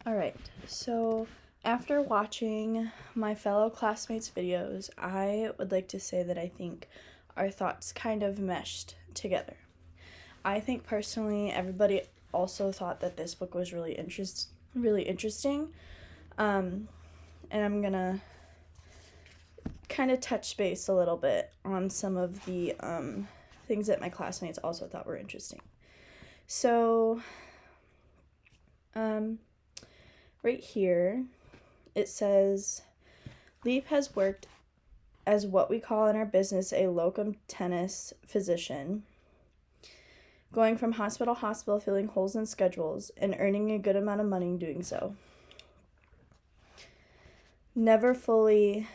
All right, so after watching my fellow classmates' videos, I would like to say that I think our thoughts kind of meshed together. I think personally, everybody also thought that this book was really interesting. Um, and I'm gonna kind of touch base a little bit on some of the things that my classmates also thought were interesting. So, right here, it says, Leap has worked as what we call in our business a locum tenens physician, going from hospital to hospital, filling holes in schedules, and earning a good amount of money doing so. Never fully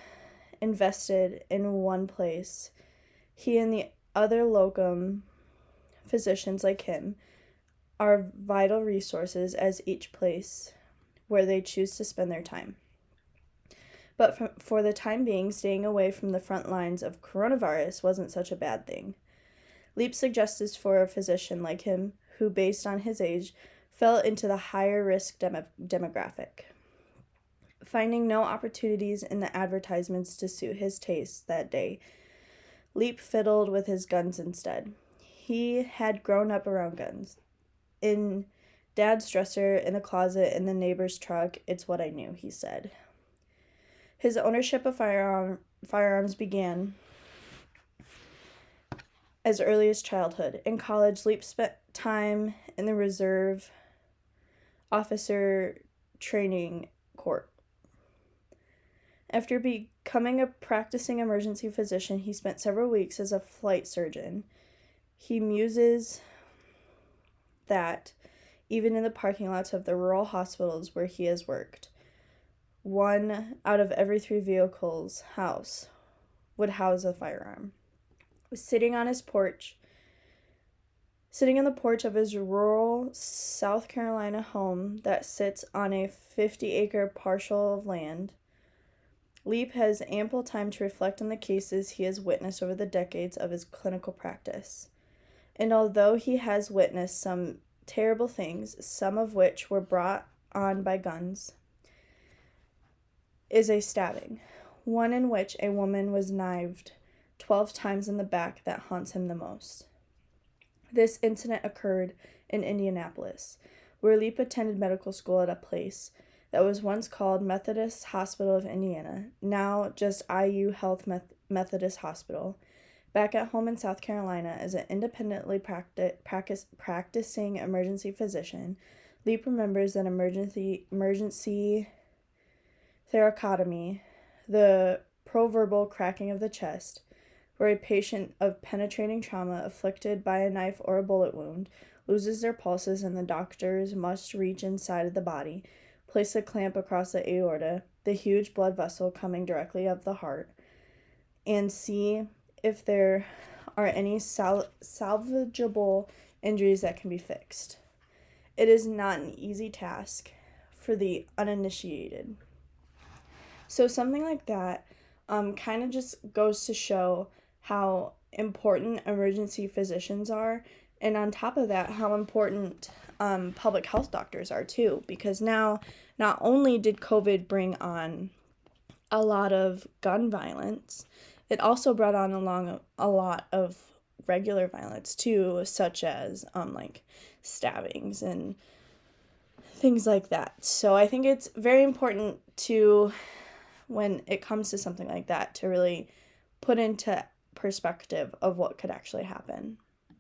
invested in one place, he and the other locum physicians like him are vital resources as each place where they choose to spend their time. But for the time being, staying away from the front lines of coronavirus wasn't such a bad thing. Leap suggests for a physician like him, who, based on his age, fell into the higher risk demographic. Finding no opportunities in the advertisements to suit his tastes that day, Leap fiddled with his guns instead. He had grown up around guns. In Dad's dresser, in the closet, in the neighbor's truck, it's what I knew, he said. His ownership of firearms began as early as childhood. In college, Leap spent time in the Reserve Officer Training Corps. After becoming a practicing emergency physician, he spent several weeks as a flight surgeon. He muses that, even in the parking lots of the rural hospitals where he has worked, 1 out of every 3 vehicles would house a firearm. Sitting on the porch of his rural South Carolina home that sits on a 50-acre parcel of land, Leap has ample time to reflect on the cases he has witnessed over the decades of his clinical practice. And although he has witnessed some terrible things, some of which were brought on by guns, is a stabbing, one in which a woman was knifed 12 times in the back, that haunts him the most. This incident occurred in Indianapolis, where Leap attended medical school at a place that was once called Methodist Hospital of Indiana, now just IU Health Methodist Hospital. Back at home in South Carolina as an independently practicing emergency physician, Leap remembers that emergency thoracotomy, the proverbial cracking of the chest, where a patient of penetrating trauma afflicted by a knife or a bullet wound loses their pulses and the doctors must reach inside of the body, place a clamp across the aorta, the huge blood vessel coming directly of the heart, and see if there are any salvageable injuries that can be fixed. It is not an easy task for the uninitiated. So something like that kind of just goes to show how important emergency physicians are, and on top of that, how important public health doctors are too, because now not only did COVID bring on a lot of gun violence, it also brought on along a lot of regular violence too, such as like stabbings and things like that. So I think it's very important to, when it comes to something like that, to really put into perspective of what could actually happen.